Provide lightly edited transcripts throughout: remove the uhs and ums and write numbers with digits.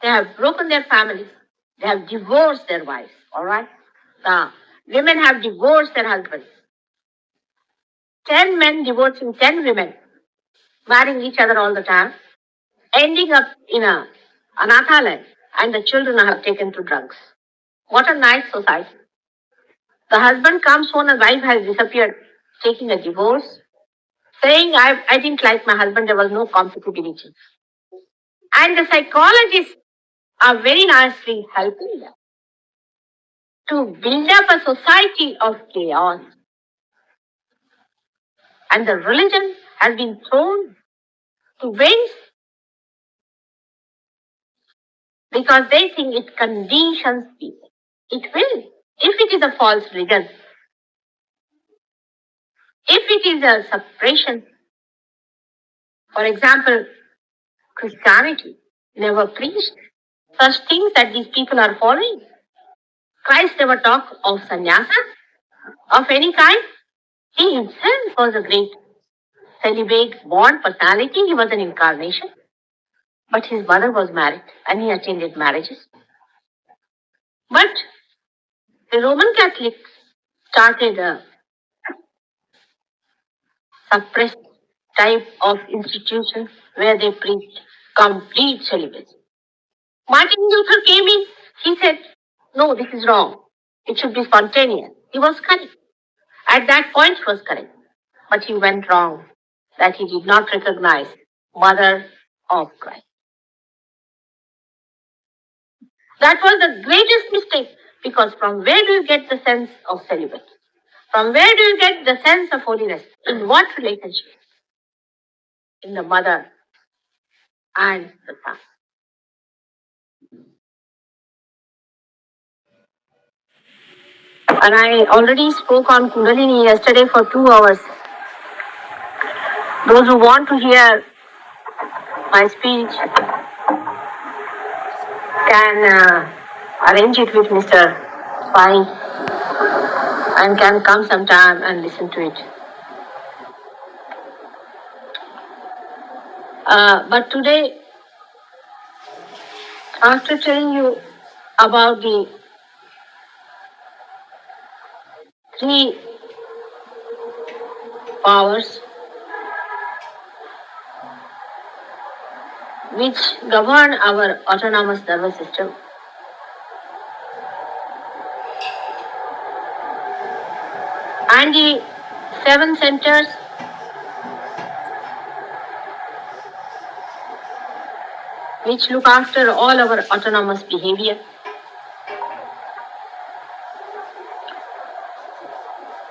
They have broken their families. They have divorced their wives. All right? The women have divorced their husbands. 10 men divorcing 10 women, marrying each other all the time, ending up in a anathalaya, and the children have taken to drugs. What a nice society. The husband comes home and wife has disappeared, taking a divorce, saying, I didn't like my husband, there was no compatibility. And the psychologists are very nicely helping them to build up a society of chaos. And the religion has been thrown to winds because they think it conditions people. It will, if it is a false religion, if it is a suppression. For example, Christianity never preached such things that these people are following. Christ never talked of sannyasa of any kind. He himself was a great celibate, born personality. He was an incarnation. But his mother was married and he attended marriages. But the Roman Catholics started a suppressed type of institution where they preached complete celibacy. Martin Luther came in. He said, no, this is wrong. It should be spontaneous. He was correct. At that point, he was correct. But he went wrong, that he did not recognize Mother of Christ. That was the greatest mistake, because from where do you get the sense of celibacy? From where do you get the sense of holiness? In what relationship? In the mother and the son. And I already spoke on Kundalini yesterday for 2 hours. Those who want to hear my speech can arrange it with Mr. Pai and can come sometime and listen to it. But today, after telling you about the 3 powers which govern our autonomous nervous system, and the 7 centers which look after all our autonomous behavior,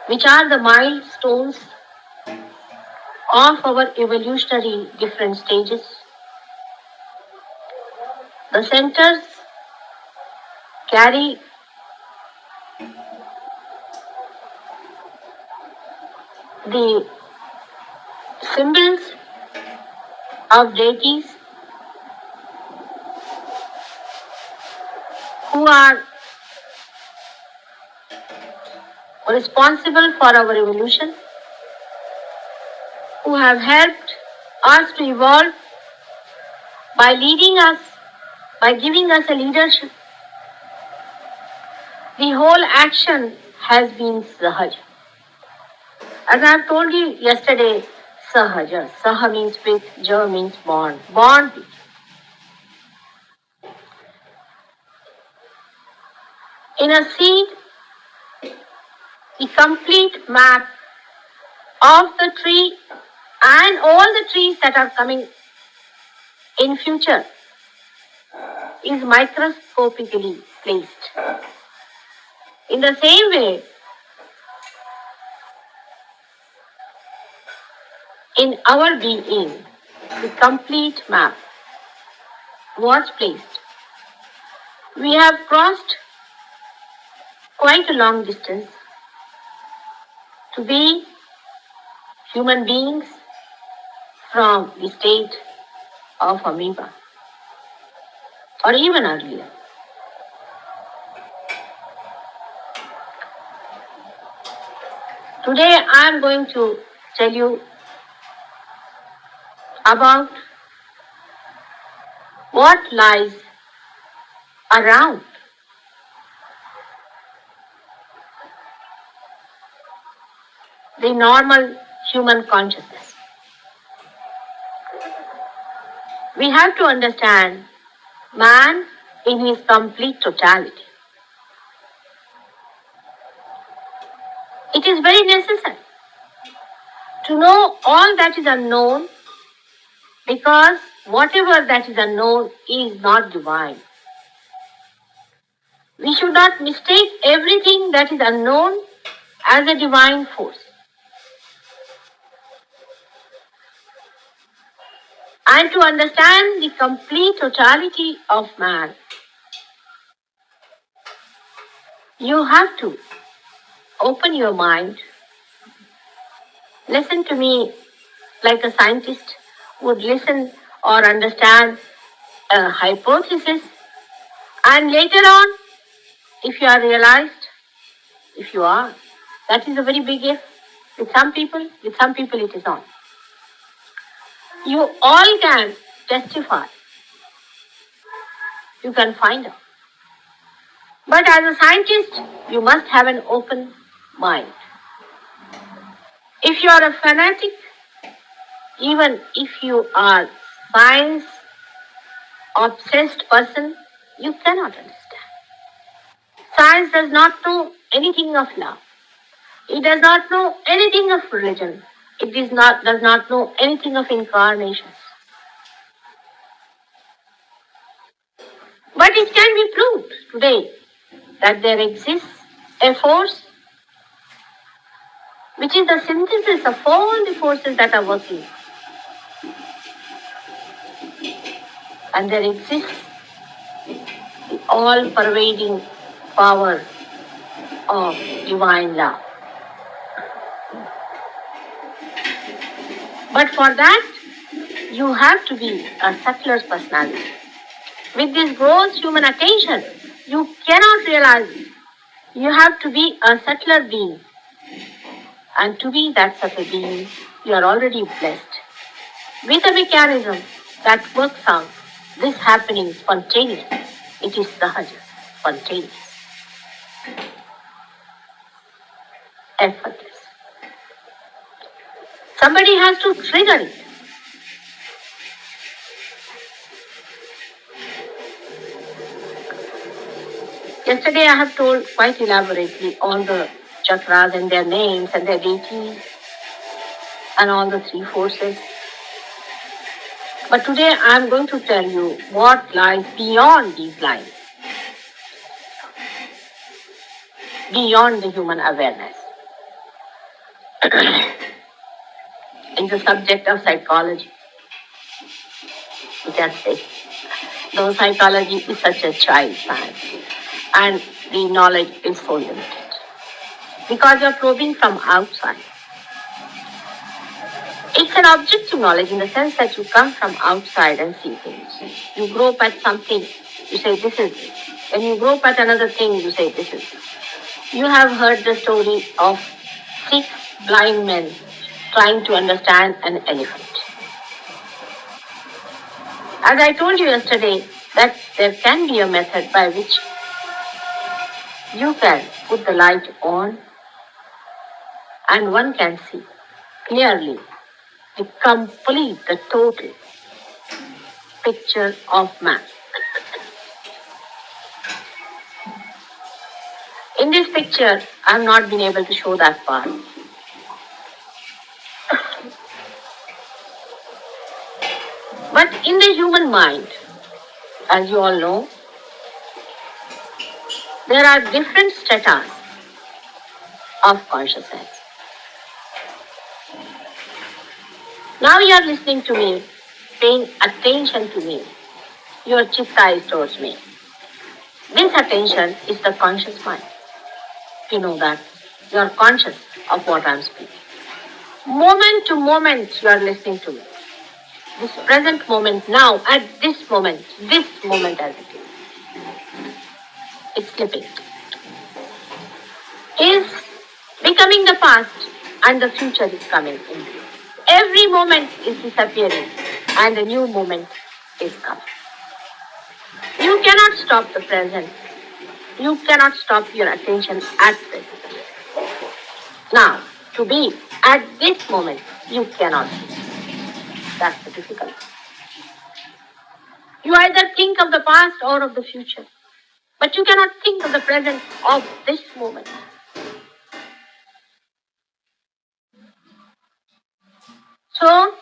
which are the milestones of our evolutionary different stages. The centers carry the symbols of deities who are responsible for our evolution, who have helped us to evolve by leading us, by giving us a leadership. The whole action has been Sahaja. As I have told you yesterday, Sahaja. Saha means with, Ja means born. Born with. In a seed, the complete map of the tree and all the trees that are coming in future is microscopically placed. In the same way, in our being, the complete map was placed. We have crossed quite a long distance to be human beings from the state of amoeba, or even earlier. Today I am going to tell you about what lies around. The normal human consciousness. We have to understand man in his complete totality. It is very necessary to know all that is unknown, because whatever that is unknown is not divine. We should not mistake everything that is unknown as a divine force. And to understand the complete totality of man, you have to open your mind, listen to me like a scientist would listen or understand a hypothesis, and later on, if you are realized, if you are, that is a very big if. With some people it is not. You all can testify. You can find out. But as a scientist, you must have an open mind. If you are a fanatic, even if you are science obsessed person, you cannot understand. Science does not know anything of love. It does not know anything of religion. It does not know anything of incarnations. But it can be proved today that there exists a force which is the synthesis of all the forces that are working. And there exists the all-pervading power of divine love. But for that, you have to be a subtler personality. With this gross human attention, you cannot realize it. You have to be a subtler being. And to be that subtle being, you are already blessed with a mechanism that works out this happening spontaneously. It is sahaja, spontaneous, effortless. Somebody has to trigger it. Yesterday I have told quite elaborately all the chakras and their names and their deities and all the three forces. But today I am going to tell you what lies beyond these lines, beyond the human awareness. It's the subject of psychology. You can say, though psychology is such a child science and the knowledge is so limited, because you're probing from outside. It's an objective knowledge in the sense that you come from outside and see things. You grow up at something, you say this is it. When you grow up at another thing, you say this is it. You have heard the story of 6 blind men trying to understand an elephant. As I told you yesterday, that there can be a method by which you can put the light on and one can see clearly the complete, the total picture of man. In this picture, I have not been able to show that part. But in the human mind, as you all know, there are different strata of consciousness. Now you are listening to me, paying attention to me. Your chitta is towards me. This attention is the conscious mind. You know that. You are conscious of what I am speaking. Moment to moment you are listening to me. This present moment now, at this moment as it is. It's slipping. Is becoming the past and the future is coming in. Every moment is disappearing and a new moment is coming. You cannot stop the present. You cannot stop your attention at present. Now, to be at this moment, you cannot. That's the difficulty. You either think of the past or of the future, but you cannot think of the present of this moment. So,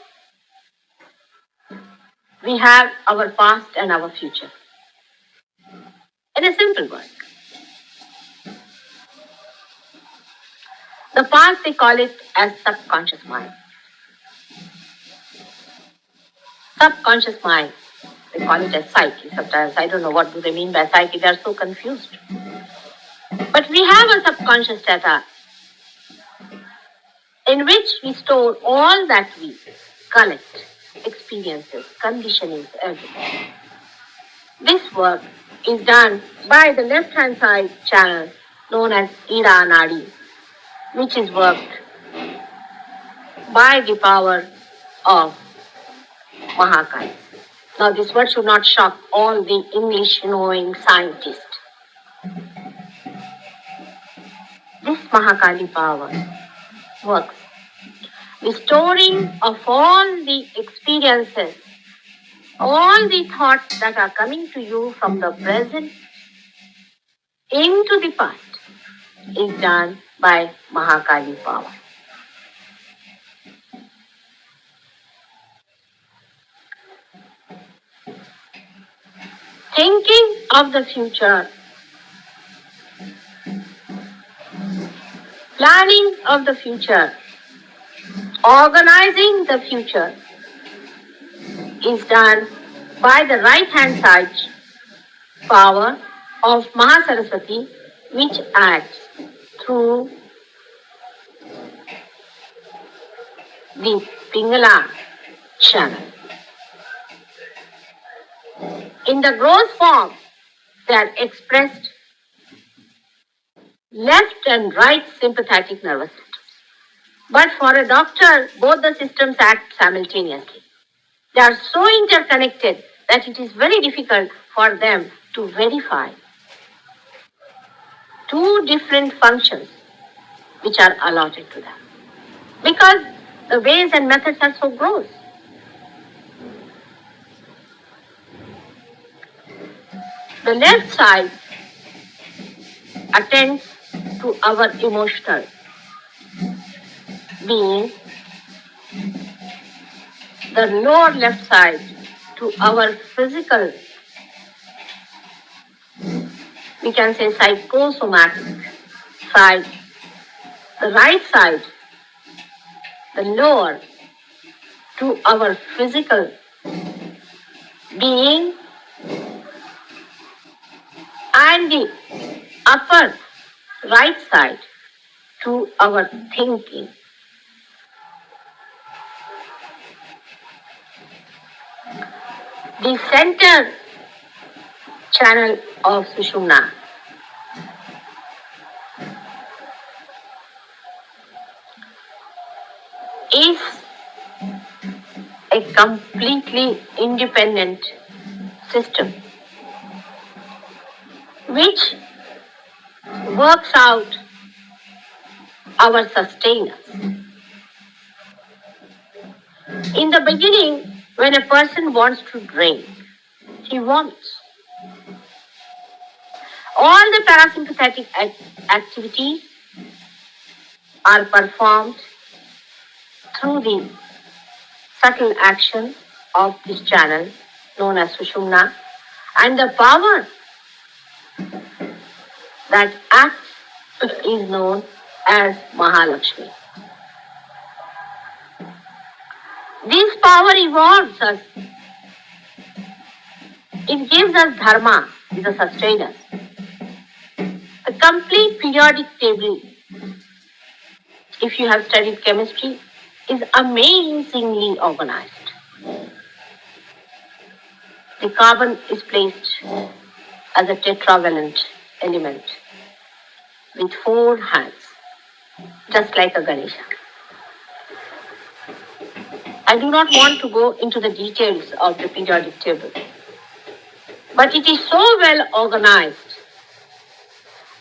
we have our past and our future. In a simple word, the past they call it as subconscious mind. Subconscious mind, they call it as psyche. Sometimes I don't know what do they mean by psyche. They are so confused. But we have a subconscious data in which we store all that we collect, experiences, conditionings, everything. This work is done by the left-hand side channel known as Ida Nadi, which is worked by the power of Mahakali. Now this word should not shock all the English-knowing scientists. This Mahakali power works. The storing of all the experiences, all the thoughts that are coming to you from the present into the past is done by Mahakali power. Thinking of the future, planning of the future, organizing the future is done by the right hand side power of Mahasaraswati, which acts through the Pingala channel. In the gross form, they are expressed left and right sympathetic nervous systems. But for a doctor, both the systems act simultaneously. They are so interconnected that it is very difficult for them to verify two different functions which are allotted to them. Because the ways and methods are so gross. The left side attends to our emotional being, the lower left side to our physical, we can say psychosomatic side, the right side, the lower to our physical being, and the upper right side to our thinking. The center channel of Sushumna is a completely independent system which works out our sustenance. In the beginning, when a person wants to drink, he vomits. All the parasympathetic activities are performed through the subtle action of this channel known as Sushumna, and the power that acts is known as Mahalakshmi. This power evolves us. It gives us dharma, is a sustenance. The complete periodic table, if you have studied chemistry, is amazingly organized. The carbon is placed as a tetravalent element with 4 hands, just like a Ganesha. I do not want to go into the details of the periodic table, But it is so well organized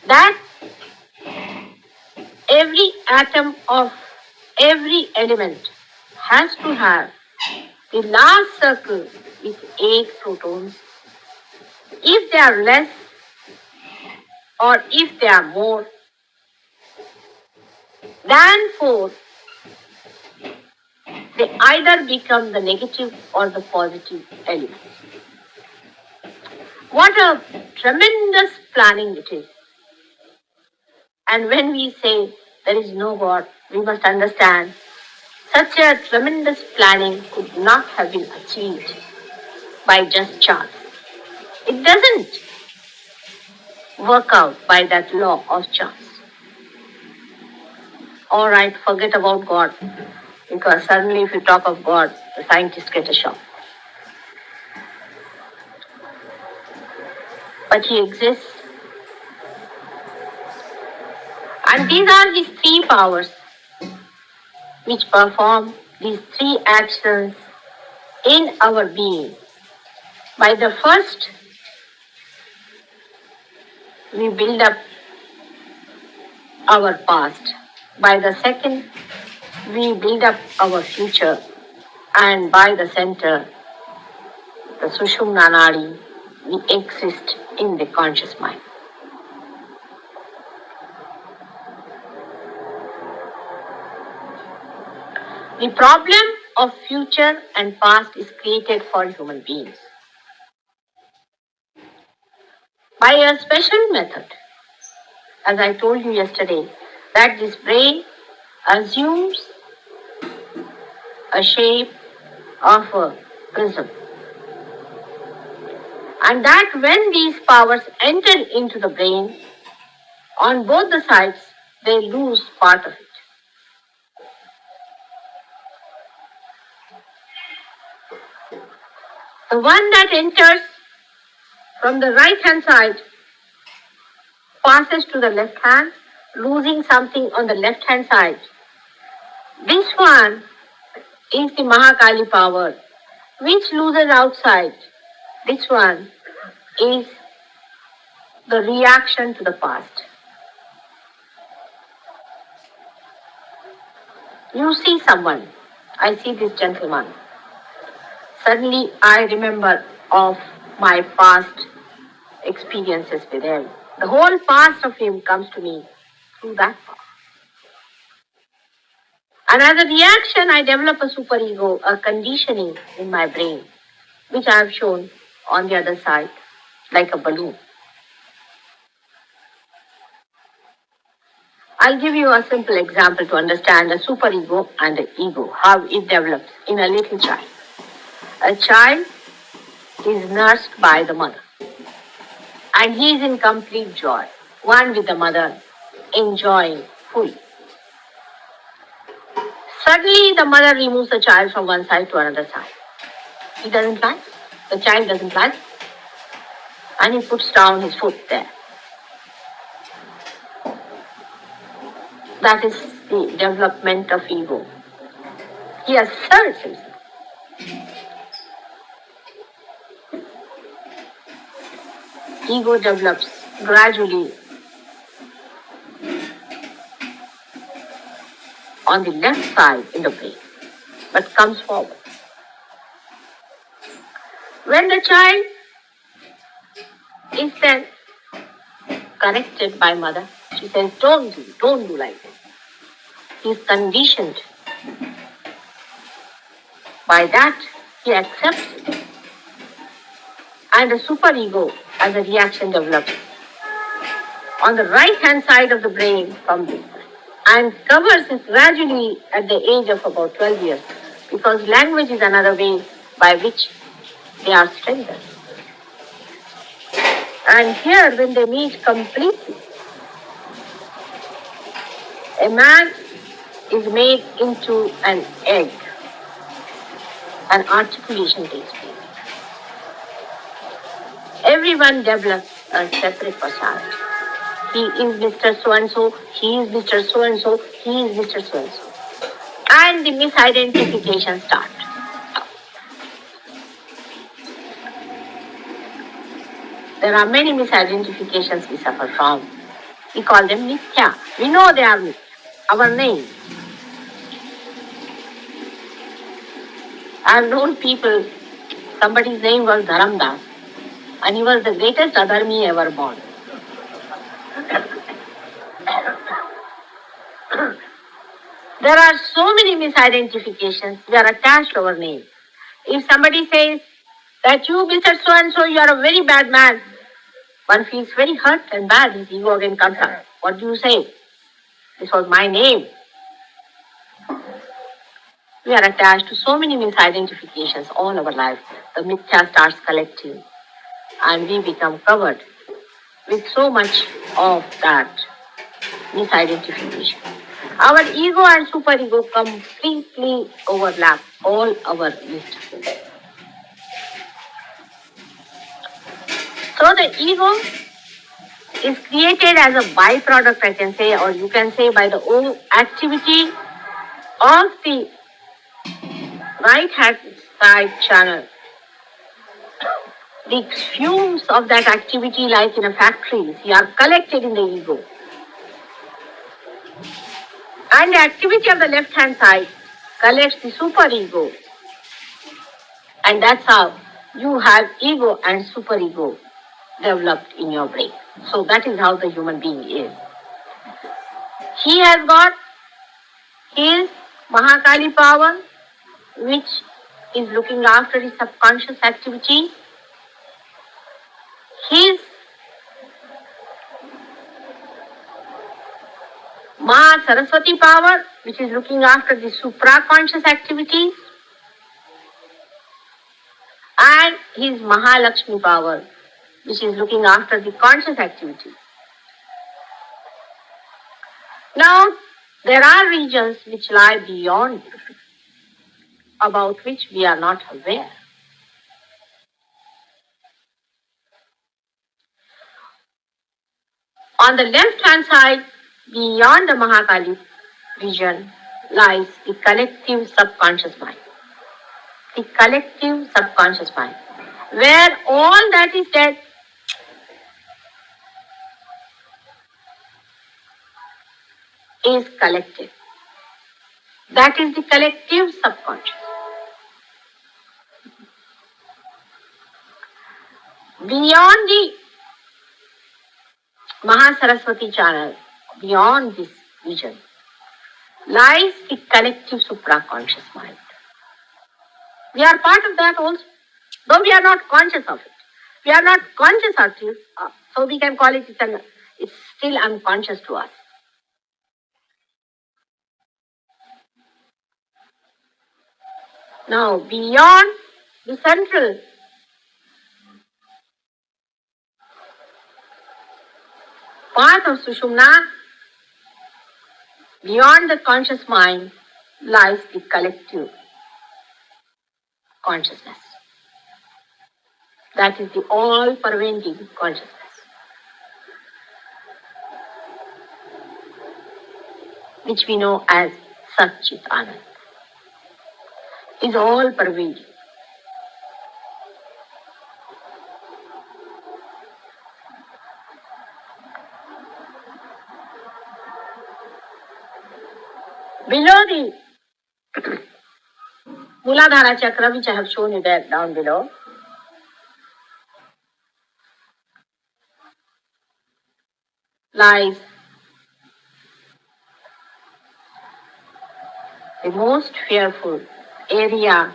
that every atom of every element has to have the last circle with 8 protons. If they are less or if they are more than 4, they either become the negative or the positive element. What a tremendous planning it is. And when we say there is no God, we must understand such a tremendous planning could not have been achieved by just chance. It doesn't work out by that law of chance. All right, forget about God, because suddenly if you talk of God, the scientists get a shock. But He exists. And these are His 3 powers which perform these 3 actions in our being. By the first, we build up our past. By the second, we build up our future. And by the center, the Sushumna Nadi, we exist in the conscious mind. The problem of future and past is created for human beings by a special method. As I told you yesterday, that this brain assumes a shape of a prism. And that when these powers enter into the brain, on both the sides, they lose part of it. The one that enters from the right hand side passes to the left hand, losing something on the left hand side. This one is the Mahakali power, which loses outside. This one is the reaction to the past. You see someone, I see this gentleman. Suddenly I remember of my past experiences with him. The whole past of him comes to me through that path. And as a reaction, I develop a superego, a conditioning in my brain, which I have shown on the other side, like a balloon. I'll give you a simple example to understand the superego and the ego, how it develops in a little child. A child is nursed by the mother, and he is in complete joy, one with the mother, enjoying fully. Suddenly, the mother removes the child from one side to another side. He doesn't like, the child doesn't like, and he puts down his foot there. That is the development of ego. He asserts himself. Ego develops gradually on the left side in the brain, but comes forward. When the child is then corrected by mother, she says, don't do like this. He is conditioned. By that, he accepts it. And the superego, as a reaction, develops on the right hand side of the brain from this side and covers it gradually at the age of about 12 years, because language is another way by which they are strengthened. And here, when they meet completely, a man is made into an egg. An articulation takes place. Everyone develops a separate personality. He is Mr. So-and-so, he is Mr. So-and-so, he is Mr. So-and-so. And the misidentification starts. There are many misidentifications we suffer from. We call them mithya. We know they are mithya. Our name. I have known people, somebody's name was Dharamdas, and he was the greatest adharmi ever born. There are so many misidentifications. We are attached to our name. If somebody says that you, Mr. So-and-so, you are a very bad man, one feels very hurt and bad. His ego again comes up. What do you say? This was my name. We are attached to so many misidentifications all our life. The mithya starts collecting and we become covered with so much of that misidentification. Our ego and superego completely overlap all our wisdom. So the ego is created as a byproduct, I can say, or you can say by the activity of the right hand side channel. The fumes of that activity, like in a factory, are collected in the ego. And the activity of the left hand side collects the superego. And that's how you have ego and superego developed in your brain. So that is how the human being is. He has got his Mahakali power, which is looking after his subconscious activities. His Ma Saraswati power, which is looking after the supraconscious activities. And his Mahalakshmi power, which is looking after the conscious activities. Now, there are regions which lie beyond, about which we are not aware. On the left-hand side, beyond the Mahakali region, lies the collective subconscious mind. The collective subconscious mind, where all that is dead is collected. That is the collective subconscious. Beyond the Mahasaraswati channel, beyond this region, lies the collective supraconscious mind. We are part of that also, though we are not conscious of it. We are not conscious of it, so we can call it, it's still unconscious to us. Now, beyond the central part of Sushumna, beyond the conscious mind, lies the collective consciousness. That is the all-pervading consciousness. Which we know as Satchit Anand. Is all-pervading. Below the Muladhara chakra, which I have shown you there down below, lies the most fearful area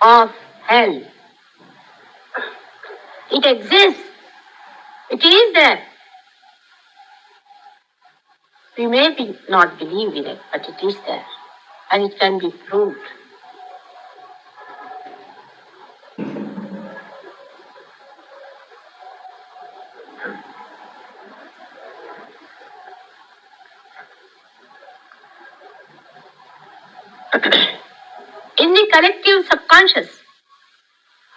of hell. It exists. It is there. We may not believe in it, but it is there. And it can be proved. In the collective subconscious,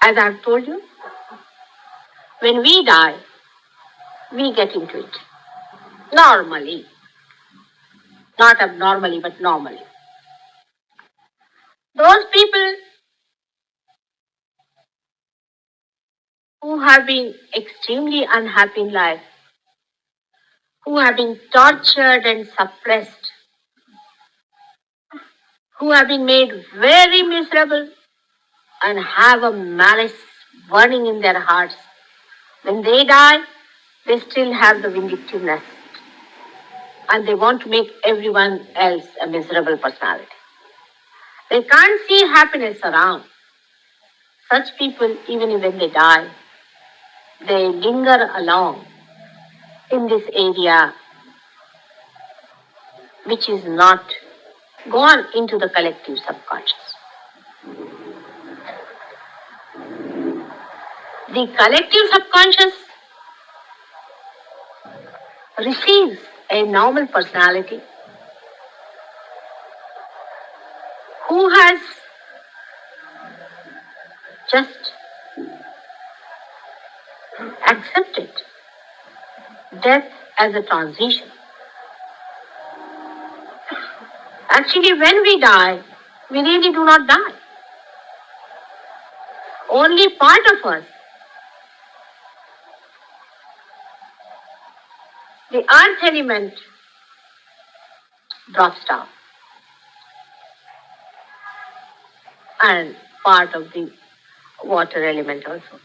as I have told you, when we die, we get into it. Normally. Not abnormally, but normally. Those people who have been extremely unhappy in life, who have been tortured and suppressed, who have been made very miserable and have a malice burning in their hearts. When they die, they still have the vindictiveness and they want to make everyone else a miserable personality. They can't see happiness around. Such people, even when they die, they linger along in this area which is not gone into the collective subconscious. The collective subconscious receives a normal personality who has just accepted death as a transition. Actually, when we die, we really do not die. Only part of us, the earth element, drops down, and part of the water element also.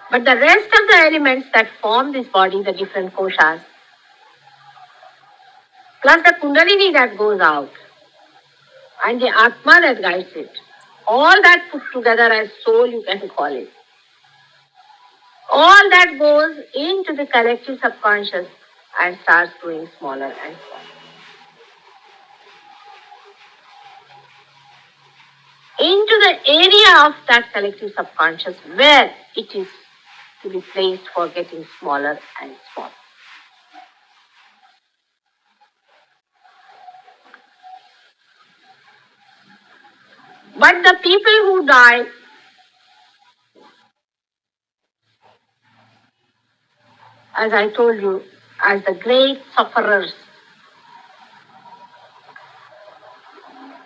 But the rest of the elements that form this body, the different koshas, plus the kundalini that goes out, and the atma that guides it, all that put together as soul you can call it, all that goes into the collective subconscious and starts growing smaller and smaller. Into the area of that collective subconscious where it is to be placed for getting smaller and smaller. But the people who die, as I told you, as the great sufferers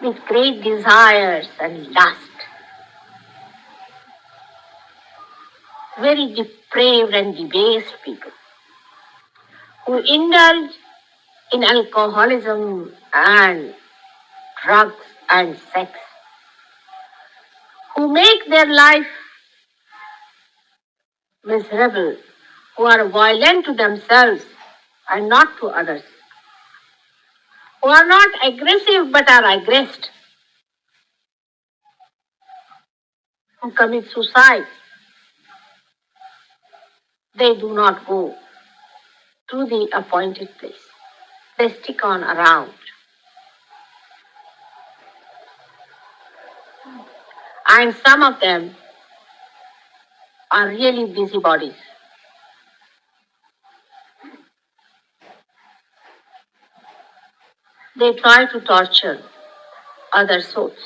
with great desires and lust, very depraved and debased people who indulge in alcoholism and drugs and sex, who make their life miserable, who are violent to themselves and not to others, who are not aggressive but are aggressed, who commit suicide. They do not go to the appointed place. They stick on around. And some of them are really busybodies. They try to torture other souls.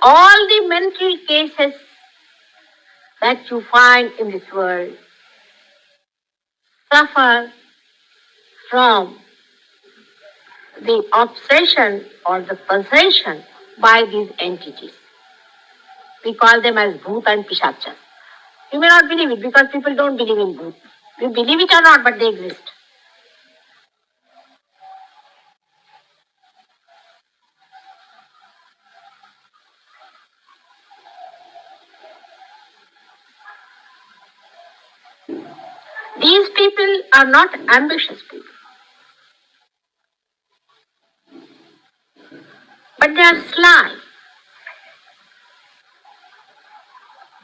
All the mental cases that you find in this world suffer from the obsession or the possession by these entities. We call them as bhoot and pishachas. You may not believe it because people don't believe in bhoot. You believe it or not, but they exist. These people are not ambitious people, but they are sly.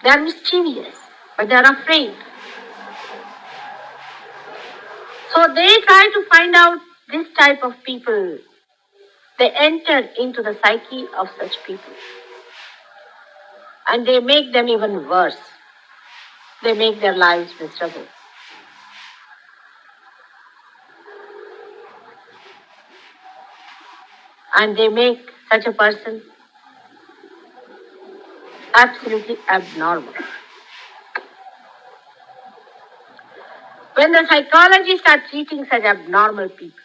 They are mischievous, but they are afraid. So they try to find out this type of people. They enter into the psyche of such people and they make them even worse. They make their lives miserable. And they make such a person absolutely abnormal. When the psychologists are treating such abnormal people,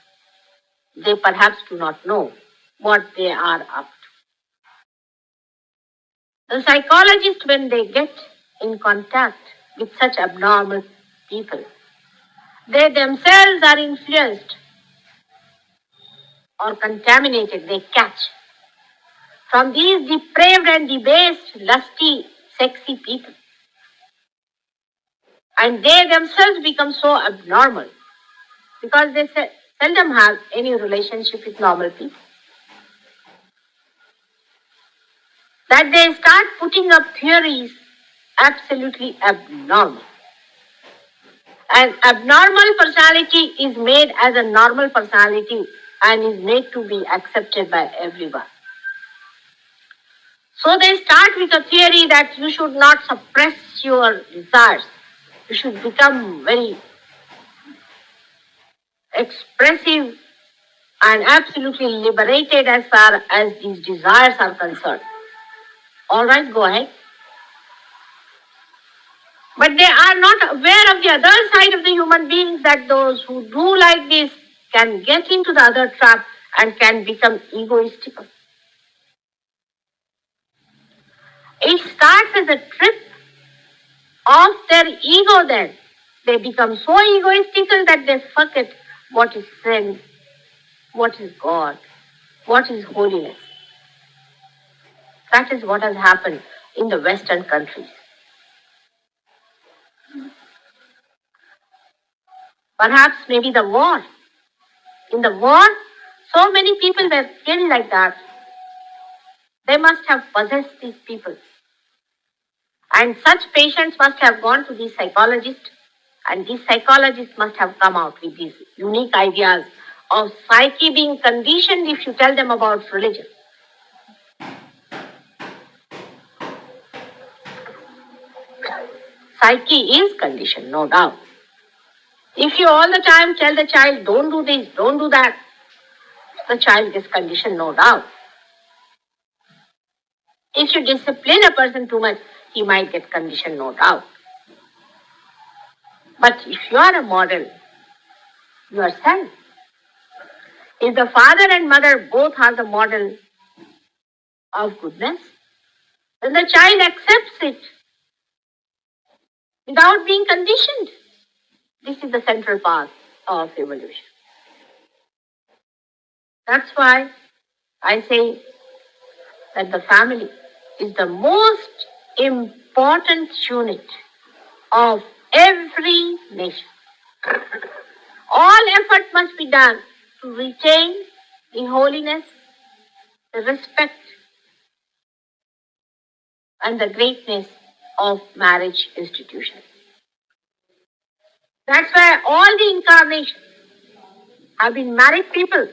they perhaps do not know what they are up to. The psychologists, when they get in contact with such abnormal people, they themselves are influenced or contaminated, they catch from these depraved and debased, lusty, sexy people. And they themselves become so abnormal because they seldom have any relationship with normal people. That they start putting up theories absolutely abnormal. An abnormal personality is made as a normal personality and is made to be accepted by everyone. So they start with a theory that you should not suppress your desires. You should become very expressive and absolutely liberated as far as these desires are concerned. All right, go ahead. But they are not aware of the other side of the human beings, that those who do like this can get into the other trap and can become egoistical. It starts as a trip of their ego then. They become so egoistical that they forget what is sin, what is God, what is holiness. That is what has happened in the Western countries. Perhaps maybe the war. In the war, so many people were killed like that. They must have possessed these people. And such patients must have gone to these psychologists, and these psychologists must have come out with these unique ideas of psyche being conditioned if you tell them about religion. Psyche is conditioned, no doubt. If you all the time tell the child, don't do this, don't do that, the child gets conditioned, no doubt. If you discipline a person too much, he might get conditioned, no doubt. But if you are a model yourself, if the father and mother both are the model of goodness, then the child accepts it without being conditioned. This is the central path of evolution. That's why I say that the family is the most important unit of every nation. All effort must be done to retain the holiness, the respect, and the greatness of marriage institution. That's why all the incarnations have been married people,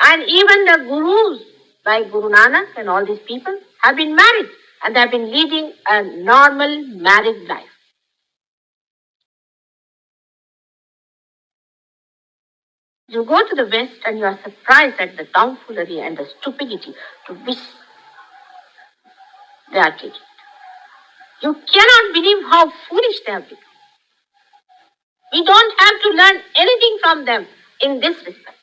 and even the gurus like Guru Nanak and all these people have been married, and they have been leading a normal married life. You go to the West and you are surprised at the tomfoolery and the stupidity to which they are taking. You cannot believe how foolish they have become. We don't have to learn anything from them in this respect.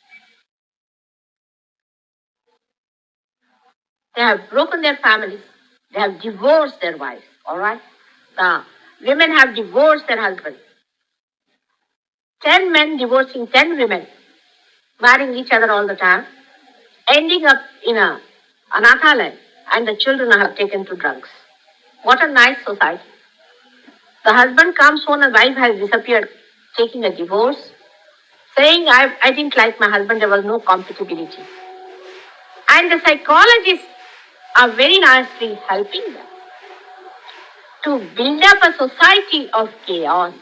They have broken their families. They have divorced their wives, all right? The women have divorced their husbands. 10 men divorcing 10 women, marrying each other all the time, ending up in a anathalaya, and the children are taken to drugs. What a nice society. The husband comes home and wife has disappeared, taking a divorce, saying, I didn't like my husband, there was no compatibility. And the psychologists are very nicely helping them to build up a society of chaos.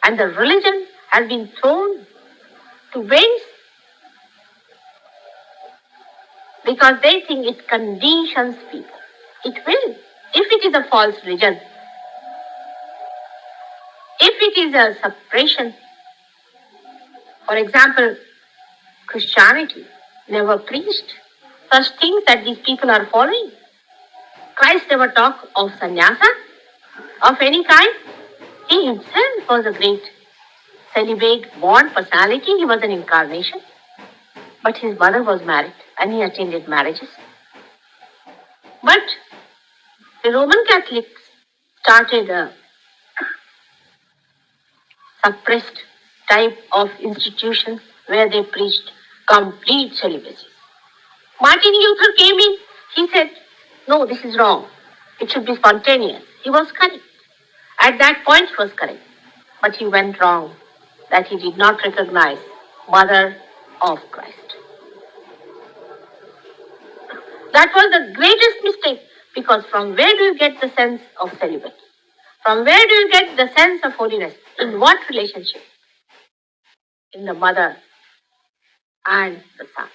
And the religion has been thrown to waste because they think it conditions people. It will, if it is a false religion. If it is a suppression, for example, Christianity never preached such things that these people are following. Christ never talked of sannyasa of any kind. He himself was a great celibate, born personality. He was an incarnation. But his mother was married and he attended marriages. But the Roman Catholics started a suppressed type of institutions where they preached complete celibacy. Martin Luther came in, he said, no, this is wrong. It should be spontaneous. He was correct. At that point he was correct. But he went wrong, that he did not recognize Mother of Christ. That was the greatest mistake, because from where do you get the sense of celibacy? From where do you get the sense of holiness? In what relationship? In the Mother and the Son.